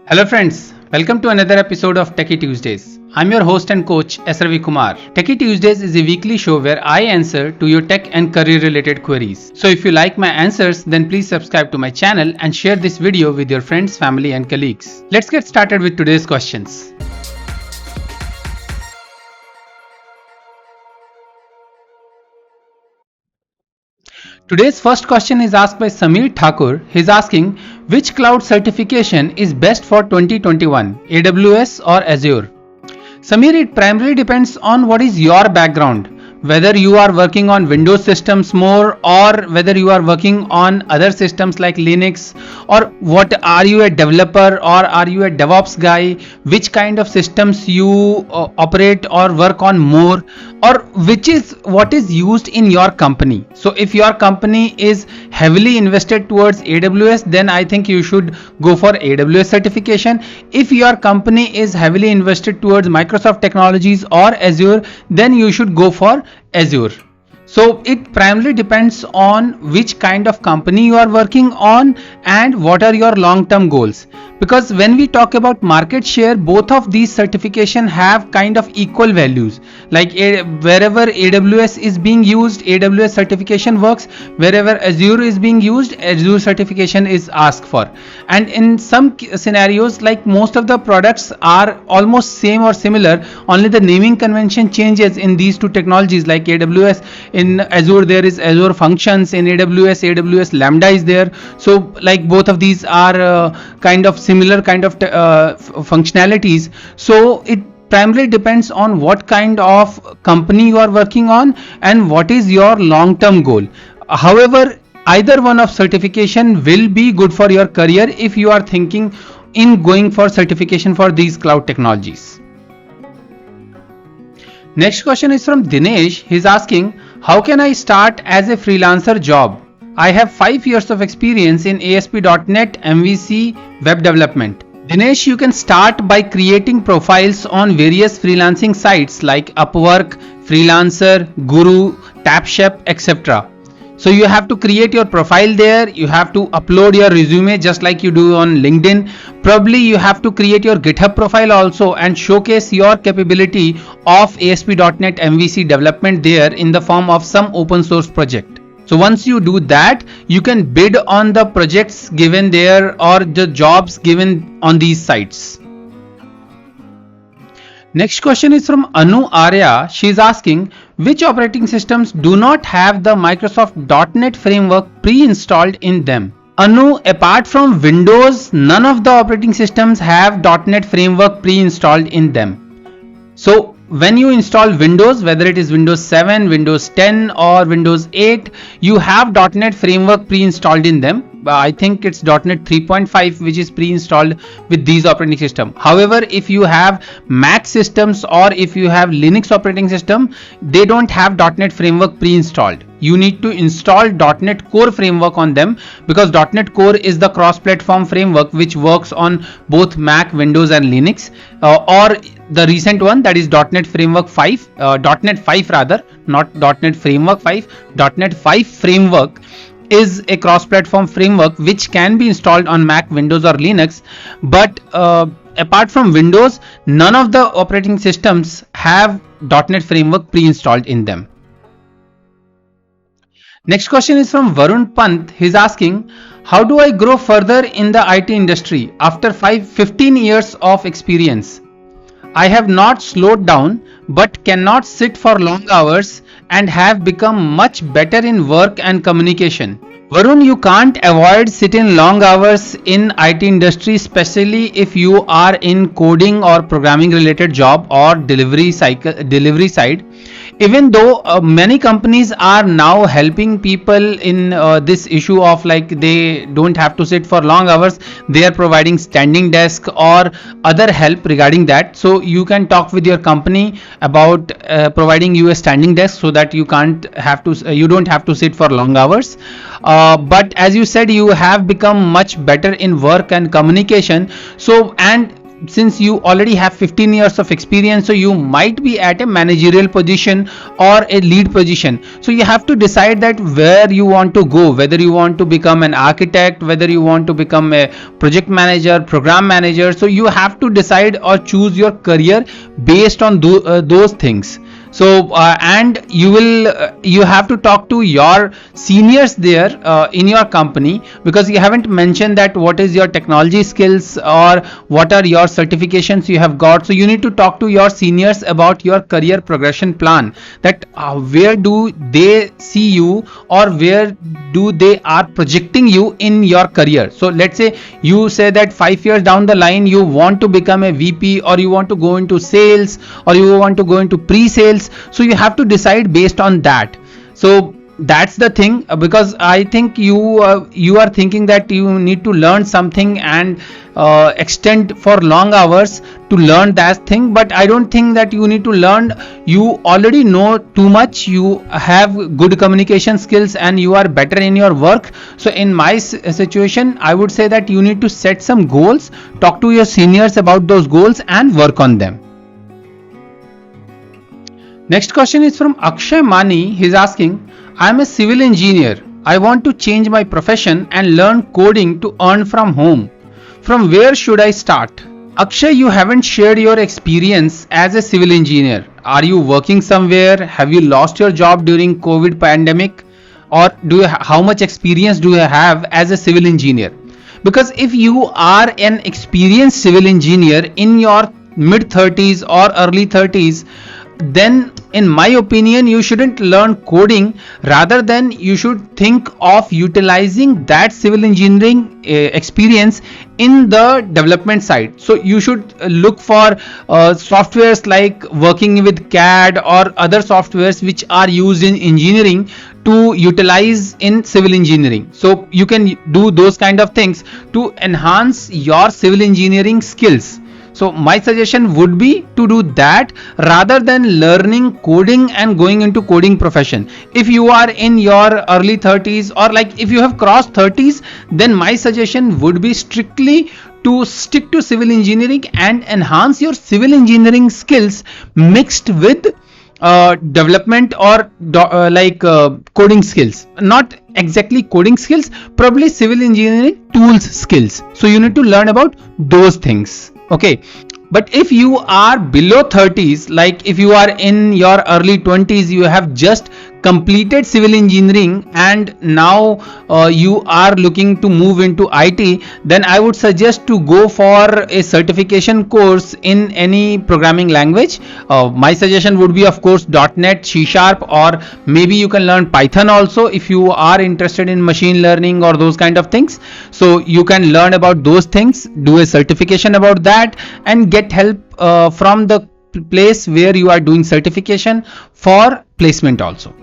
Hello friends, welcome to another episode of Techie Tuesdays. I'm your host and coach S. Ravi Kumar. Techie Tuesdays is a weekly show where I answer to your tech and career related queries. So if you like my answers, then please subscribe to my channel and share this video with your friends, family and colleagues. Let's get started with today's questions. Today's first question is asked by Samir Thakur. He's asking, which cloud certification is best for 2021, AWS or Azure? Samir, it primarily depends on what is your background. Whether you are working on Windows systems more or whether you are working on other systems like Linux, or what are you a developer or are you a DevOps guy, which kind of systems you operate or work on more, or which is what is used in your company. So if your company is heavily invested towards AWS, then I think you should go for AWS certification. If your company is heavily invested towards Microsoft technologies or Azure, then you should go for Azure. So it primarily depends on which kind of company you are working on and what are your long-term goals. Because when we talk about market share, both of these certification have kind of equal values. Like wherever AWS is being used, AWS certification works. Wherever Azure is being used, Azure certification is asked for. And in some scenarios, like most of the products are almost same or similar, only the naming convention changes in these two technologies. Like AWS, in Azure there is Azure Functions, in AWS Lambda is there. So like both of these are kind of similar kind of functionalities. So it primarily depends on what kind of company you are working on and what is your long-term goal. However, either one of certification will be good for your career if you are thinking in going for certification for these cloud technologies. Next question is from Dinesh. He's asking, how can I start as a freelancer job? I have 5 years of experience in ASP.NET MVC web development. Dinesh, you can start by creating profiles on various freelancing sites like Upwork, Freelancer, Guru, TapShep, etc. So you have to create your profile there. You have to upload your resume just like you do on LinkedIn. Probably you have to create your GitHub profile also and showcase your capability of ASP.NET MVC development there in the form of some open source project. So once you do that, you can bid on the projects given there or the jobs given on these sites. Next question is from Anu Arya. She is asking, which operating systems do not have the Microsoft .NET framework pre-installed in them? Anu, apart from Windows, none of the operating systems have .NET framework pre-installed in them. So when you install Windows, whether it is Windows 7, Windows 10 or Windows 8, you have .NET framework pre-installed in them. I think it's .NET 3.5 which is pre-installed with these operating system. However, if you have Mac systems or if you have Linux operating system, they don't have .NET framework pre-installed. You need to install .NET Core framework on them, because .NET Core is the cross-platform framework which works on both Mac, Windows and Linux, or the recent one, that is .NET Framework 5, .NET 5 rather, not .NET Framework 5, .NET 5 framework is a cross-platform framework which can be installed on Mac, Windows or Linux. But apart from Windows, none of the operating systems have .NET framework pre-installed in them. Next question is from Varun Pant. He's asking, how do I grow further in the IT industry after 15 years of experience? I have not slowed down but cannot sit for long hours and have become much better in work and communication. Varun, you can't avoid sitting long hours in IT industry, especially if you are in coding or programming related job or delivery side. Even though many companies are now helping people in this issue of like they don't have to sit for long hours, they are providing standing desk or other help regarding that. So you can talk with your company about providing you a standing desk so that you don't have to sit for long hours. But as you said, you have become much better in work and communication. So, and since you already have 15 years of experience, so you might be at a managerial position or a lead position. So you have to decide that where you want to go, whether you want to become an architect, whether you want to become a project manager, program manager. So you have to decide or choose your career based on those things. So and you have to talk to your seniors there in your company, because you haven't mentioned that what is your technology skills or what are your certifications you have got. So you need to talk to your seniors about your career progression plan, that where do they see you or where do they are projecting you in your career. So let's say you say that 5 years down the line you want to become a VP, or you want to go into sales, or you want to go into pre-sales. So you have to decide based on that. So that's the thing, because I think you are thinking that you need to learn something and extend for long hours to learn that thing, but I don't think that you need to learn. You already know too much, you have good communication skills, and you are better in your work. So in my situation, I would say that you need to set some goals, talk to your seniors about those goals and work on them. Next question is from Akshay Mani. He's asking, I am a civil engineer. I want to change my profession and learn coding to earn from home. From where should I start? Akshay, you haven't shared your experience as a civil engineer. Are you working somewhere? Have you lost your job during COVID pandemic? Or how much experience do you have as a civil engineer? Because if you are an experienced civil engineer in your mid 30s or early 30s, then in my opinion you shouldn't learn coding. Rather than you should think of utilizing that civil engineering experience in the development side. So you should look for softwares like working with CAD or other softwares which are used in engineering to utilize in civil engineering. So you can do those kind of things to enhance your civil engineering skills. So my suggestion would be to do that rather than learning coding and going into coding profession. If you are in your early 30s, or like if you have crossed 30s, then my suggestion would be strictly to stick to civil engineering and enhance your civil engineering skills mixed with development or coding skills. Not exactly coding skills, probably civil engineering tools skills. So you need to learn about those things. Okay, but if you are below 30s, like if you are in your early 20s, you have just completed civil engineering and now you are looking to move into IT, then I would suggest to go for a certification course in any programming language. My suggestion would be, of course, .NET, C#, or maybe you can learn Python also if you are interested in machine learning or those kind of things. So you can learn about those things, do a certification about that, and get help from the place where you are doing certification for placement also.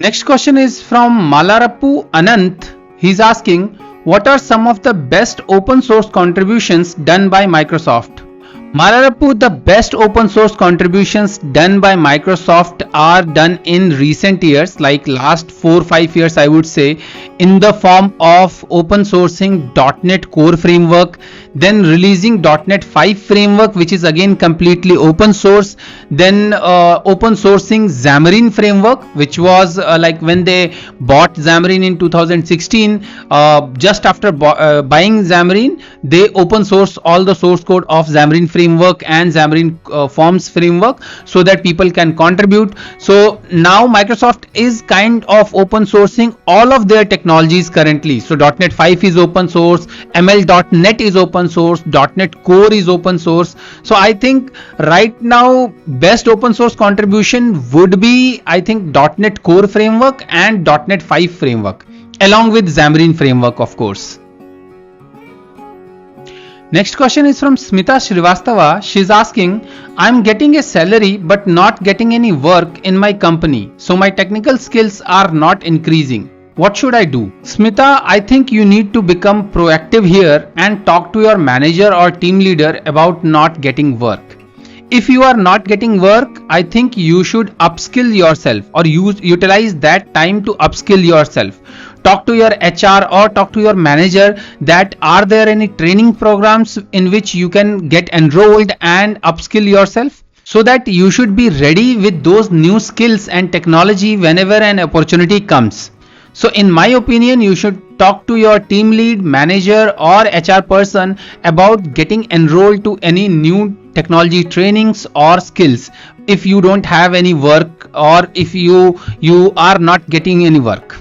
Next question is from Malarapu Anant. He's asking, what are some of the best open source contributions done by Microsoft? Malarapu, the best open source contributions done by Microsoft are done in recent years, like last 4-5 years I would say, in the form of open sourcing .NET Core framework, then releasing .NET 5 framework, which is again completely open source, then open sourcing Xamarin framework, which was like when they bought Xamarin in 2016, just after buying Xamarin, they open source all the source code of Xamarin framework and Xamarin Forms framework so that people can contribute. So now Microsoft is kind of open sourcing all of their technologies currently. So .NET 5 is open source, ML.NET is open source, .NET Core is open source. So I think right now best open source contribution would be, I think, .NET Core framework and .NET 5 framework, along with Xamarin framework, of course. Next question is from Smita Srivastava. She's asking, I'm getting a salary but not getting any work in my company. So my technical skills are not increasing. What should I do? Smita, I think you need to become proactive here and talk to your manager or team leader about not getting work. If you are not getting work, I think you should upskill yourself or utilize that time to upskill yourself. talk to your HR or talk to your manager that are there any training programs in which you can get enrolled and upskill yourself, so that you should be ready with those new skills and technology whenever an opportunity comes. So in my opinion, you should talk to your team lead, manager or HR person about getting enrolled to any new technology trainings or skills if you don't have any work, or if you are not getting any work.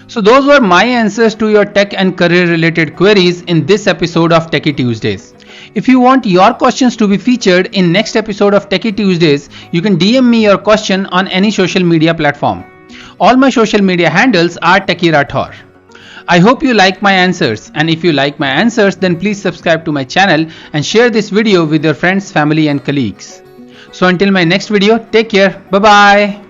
So those were my answers to your tech and career related queries in this episode of Techie Tuesdays. If you want your questions to be featured in next episode of Techie Tuesdays, you can DM me your question on any social media platform. All my social media handles are Techie Rathor. I hope you like my answers, and if you like my answers, then please subscribe to my channel and share this video with your friends, family and colleagues. So until my next video, take care. Bye bye.